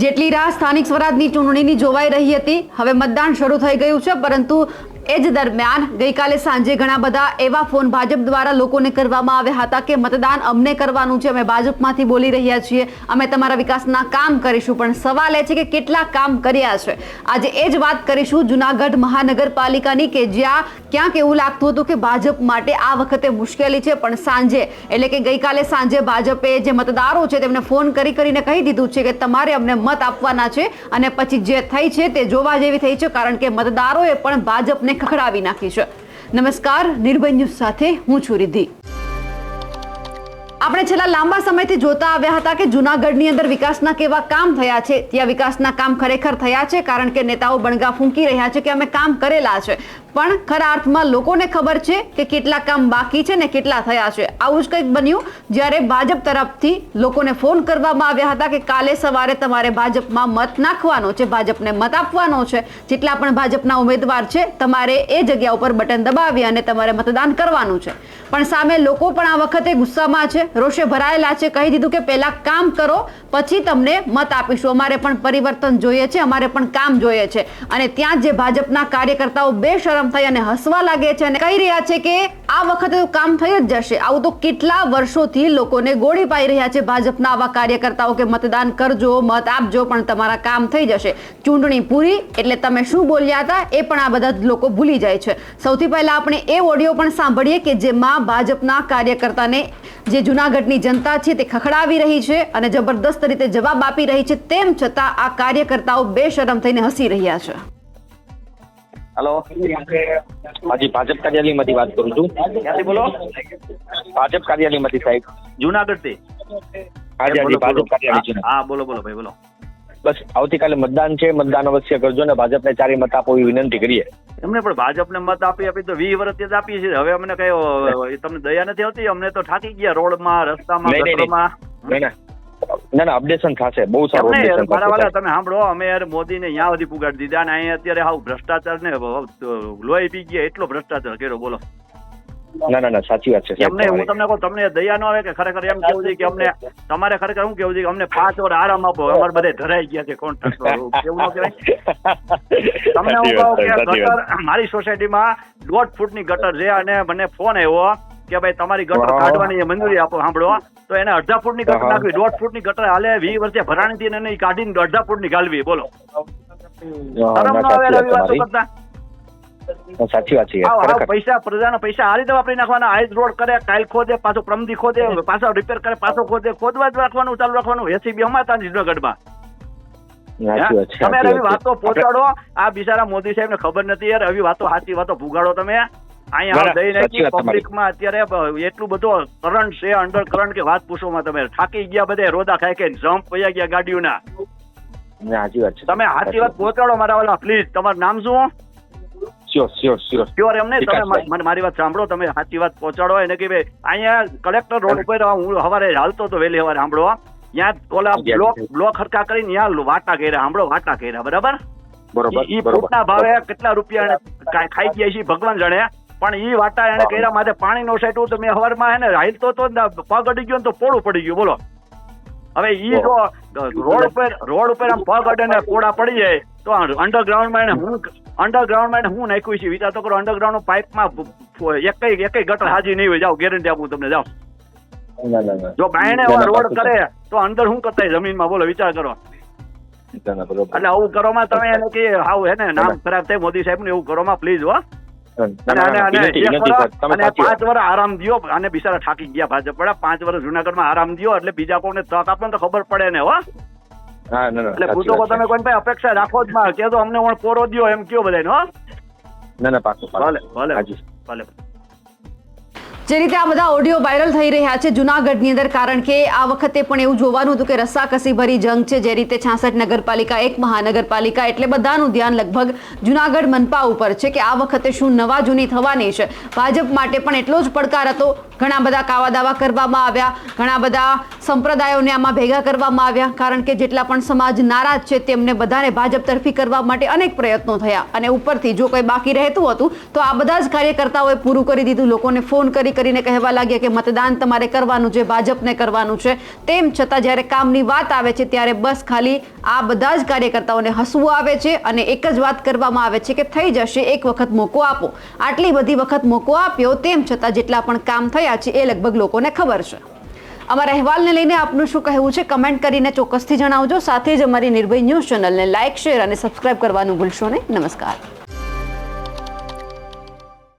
જેટલી રાહ સ્થાનિક સ્વરાજની ચૂંટણીની જોવાઈ રહી હતી, હવે મતદાન શરૂ થઈ ગયું છે, પરંતુ એ જ દરમિયાન ગઈકાલે સાંજે ઘણા બધા એવા ફોન ભાજપ દ્વારા લોકોને કરવામાં આવ્યા હતા કે મતદાન અમને કરવાનું છે, અમે ભાજપમાંથી બોલી રહ્યા છીએ, અમે તમારા વિકાસના કામ કરીશું. પણ સવાલ એ છે કે કેટલા કામ કર્યા છે. આજે એ જ વાત કરીશું જૂનાગઢ મહાનગરપાલિકાની, કે જ્યાં ક્યાંક એવું લાગતું હતું કે ભાજપ માટે આ વખતે મુશ્કેલી છે. પણ સાંજે એટલે કે ગઈકાલે સાંજે ભાજપે જે મતદારો છે તેમને ફોન કરીને કહી દીધું છે કે તમારે અમને મત આપવાના છે, અને પછી જે થઈ છે તે જોવા જેવી થઈ છે, કારણ કે મતદારોએ પણ ભાજપને ખખડાવી નાખી છે. નમસ્કાર, નિર્ભય ન્યૂઝ સાથે હું છું રિદ્ધિ. આપણે છેલ્લા લાંબા સમયથી જોતા આવ્યા હતા કે જૂનાગઢની અંદર વિકાસના કેવા કામ થયા છે. ત્યાં વિકાસના કામ ખરેખર થયા છે, કારણ કે નેતાઓ બણગા ફૂંકી રહ્યા છે કે અમે કામ કરેલા છે, પણ ખરા અર્થમાં લોકોને ખબર છે કે કેટલા કામ બાકી છે ને કેટલા થયા છે. આવું જ કંઈક બન્યું જ્યારે ભાજપ તરફથી લોકોને ફોન કરવામાં આવ્યા હતા કે કાલે સવારે તમારે ભાજપમાં મત નાખવાનો છે, ભાજપને મત આપવાનો છે, જેટલા પણ ભાજપના ઉમેદવાર છે તમારે એ જગ્યા ઉપર બટન દબાવી અને તમારે મતદાન કરવાનું છે. પણ સામે લોકો પણ આ વખતે ગુસ્સામાં છે, રોષે ભરાયેલા છે. કહી દીધું કે પહેલા કામ કરો, પછી તમને મત આપીશું, અમારે પણ પરિવર્તન જોઈએ છે, અમારે પણ કામ જોઈએ છે. અને ત્યાં જે ભાજપના કાર્યકર્તાઓ બેશરમ થઈ અને હસવા લાગે છે અને કહી રહ્યા છે કે આ વખતે તો કામ થઈ જ જશે. આવું તો કેટલા વર્ષોથી લોકોને ગોળી પાઈ રહ્યા છે ભાજપના આવા કાર્યકર્તાઓ કે મતદાન કરજો, મત આપજો, પણ તમારા કામ થઈ જશે. ચૂંટણી પૂરી એટલે તમે શું બોલ્યા હતા એ પણ આ બધા લોકો ભૂલી જાય છે. સૌથી પહેલા આપણે એ ઓડિયો પણ સાંભળીએ કે જેમાં ભાજપના કાર્યકર્તાને જે જૂનાગઢની જનતા છે તે ખખડાવી રહી છે અને જબરદસ્ત રીતે જવાબ આપી રહી છે, તેમ છતાં આ કાર્યકર્તાઓ બેશરમ થઈને હસી રહ્યા છે. હેલો, હાજી ભાજપ કાર્યાલયમાંથી વાત કરું છું. ક્યાંથી બોલો? ભાજપ કાર્યાલયમાંથી સાહેબ. જૂનાગઢથી? હાજી હાજી ભાજપ કાર્યાલય છે. હા બોલો બોલો ભાઈ બોલો. બસ આવતીકાલે મતદાન છે, મતદાન અવશ્ય કરજો ને ભાજપને 4 મત આપો એવી વિનંતી કરીએ. એમને પણ ભાજપને મત આપી તો 20 વર્ષથી જ આપીએ છીએ. હવે અમને કઈ તમને દયા નથી આવતી? અમને તો થાકી ગયા રોડમાં, રસ્તામાં, ગટરમાં. ના ના, અપડેશન થશે, બહુ સારું અપડેશન થશે. મારા વાલા તમે સાંભળો, અમે યાર મોદીને અહીંયા સુધી પુગાડી દીધા અને અહીંયા અત્યારે હાવ ભ્રષ્ટાચાર ને લોહી પી ગયા, એટલો ભ્રષ્ટાચાર કર્યો. બોલો. ના ના ના, સાચી વાત છે. એમને હું તમને કહું, તમને દયા ન આવે કે ખરેખર એમ કેવું છે કે અમને તમારે ખરેખર શું કેવું છે કે અમને 5 વર્ષ આરામ આપો, અમારે બધે ધરાઈ ગયા છે કોન્ટ્રાક્ટ. કેવું ન કહેવાય? તમને હું કહું કે ગટર મારી સોસાયટીમાં 1.5 ફૂટની ગટર છે અને મને ફોન આવ્યો કે ભાઈ તમારી ગટર કાઢવાની મંજૂરી આપો. સાંભળો, તો એને 1.5 ફૂટની ગટર નાખવી, 1.5 ફૂટની ગટર હાલે 20 વર્ષે ભરાણી હતી અને કાઢીને 1.5 ફૂટની ગાલવી. બોલો, શરમ ન આવે આવી વાતો કરતા? સાચી વાત છે. પૈસા, પ્રજાના પૈસા આ રીતે વાપરી નાખવાના. આઈસ રોડ કરે, ટાઇલ ખોદે, પાછો પ્રમદી ખોદે, પાછો રિપેર કરે, પાછો ખોદે, ખોદવા જ રાખવાનું, ચાલુ રાખવાનું. એસીબી અમાતા જૂનાગઢમાં. તમે આવી વાતો પહોંચાડો, આ બિચારા મોદી સાહેબ ને ખબર નથી યાર. આવી વાતો, સાચી વાતો ભૂગાડો તમે. અહીંયા દઈ નાખી પબ્લિકમાં. અત્યારે એટલું બધું કરંટ છે, અંડર કરંટ કે વાત પૂછોમાં. તમે થાકી ગયા, બધે રોદા ખાઈ ખાઈ જમ્પ પૈયા ગયા ગાડીઓના. તમે સાચી વાત પહોંચાડો મારા વાલા, પ્લીઝ. તમારું નામ શું? શ્યોર. એમને તમે મારી વાત સાંભળો, તમે સાચી વાત પહોંચાડો એને કે ભાઈ અહીંયા કલેક્ટર રોડ ઉપર હું સવારે હાલતો તો વહેલી સવારે, સાંભળો, ત્યાં ઓલા બ્લોક હરકા કરીને ત્યાં વાટા કર્યા. સાંભળો, વાટા કર્યા, બરાબર? ઈ ફૂટના ભાવે કેટલા રૂપિયા ખાઈ ગયા છે ભગવાન જાણે. પણ ઈ વાટા એને કર્યા માટે પાણી નો સાઈટ તમે હવારમાં હે ને હાલતો તો પગ અડી ગયો તો પોળું પડી ગયું. બોલો, હવે ઈ જો રોડ ઉપર આમ પગ અડે ને પોળા પડી જાય તો અંડરગ્રાઉન્ડમાં એને હું નાખ્યું છે વિચાર તો કરો. અંડરગ્રાઉન્ડ પાઇપમાં એક ગટર હાજી નહીં હોય. જાઓ, ગેરંટી આપું તમને. જાઓ, જો બાયણે રોડ કરે તો અંદર શું કરતા જમીનમાં? બોલો, વિચાર કરો. એટલે આવું કરવામાં તમે એને કે હાવ હે ને નામ ખરાબ થાય મોદી સાહેબ ને. એવું કરવામાં પ્લીઝ. હો, 5 વર્ષ આરામ દો. અને બિચારા થાકી ગયા ભાજપ વાળા. 5 વર્ષ જૂનાગઢમાં આરામ દો એટલે બીજા કોઈને તક આપો તો ખબર પડે ને. હો, એટલે પૂછો તમે કોઈ ભાઈ અપેક્ષા રાખો જ માં કે તો અમને પોરો દો એમ કયો બધાને. હો, ના ના, પાછું ભલે ભલે ભલે. જે રીતે આ બધા ઓડિયો વાયરલ થઈ રહ્યા છે જૂનાગઢની અંદર, કારણ કે આ વખતે પણ એવું જોવાનું હતું કે રસ્સાકસી ભરી જંગ છે. જે રીતે 66 નગરપાલિકા, 1 મહાનગરપાલિકા, એટલે બધાનું ધ્યાન લગભગ જૂનાગઢ મનપા ઉપર છે કે આ વખતે શું નવા જૂની થવાની છે. ભાજપ માટે પણ એટલો જ પડકાર હતો. ઘણા બધા કાવા દાવા કરવામાં આવ્યા, ઘણા બધા સંપ્રદાયોને આમાં ભેગા કરવામાં આવ્યા, કારણ કે જેટલા પણ સમાજ નારાજ છે તેમને બધાને ભાજપ તરફી કરવા માટે અનેક પ્રયત્નો થયા. અને ઉપરથી જો કોઈ બાકી રહેતું હતું તો આ બધા જ કાર્યકર્તાઓએ પૂરું કરી દીધું. લોકોને ફોન કરીને કહેવા લાગ્યા કે મતદાન તમારે કરવાનું છે, ભાજપને કરવાનું છે. તેમ છતાં જ્યારે કામની વાત આવે છે ત્યારે બસ ખાલી આ બધા જ કાર્યકર્તાઓને હસવું આવે છે અને એક જ વાત કરવામાં આવે છે કે થઈ જશે, એક વખત મોકો આપો. આટલી બધી વખત મોકો આપ્યો, તેમ છતાં જેટલા પણ કામ થયા છે એ લગભગ લોકોને ખબર છે. અમારા અહેવાલને લઈને આપનું શું કહેવું છે કમેન્ટ કરીને ચોક્કસથી જણાવજો. સાથે જ અમારી નિર્ભય ન્યૂઝ ચેનલને લાઇક, શેર અને સબસ્ક્રાઇબ કરવાનું ભૂલશો નહીં. નમસ્કાર.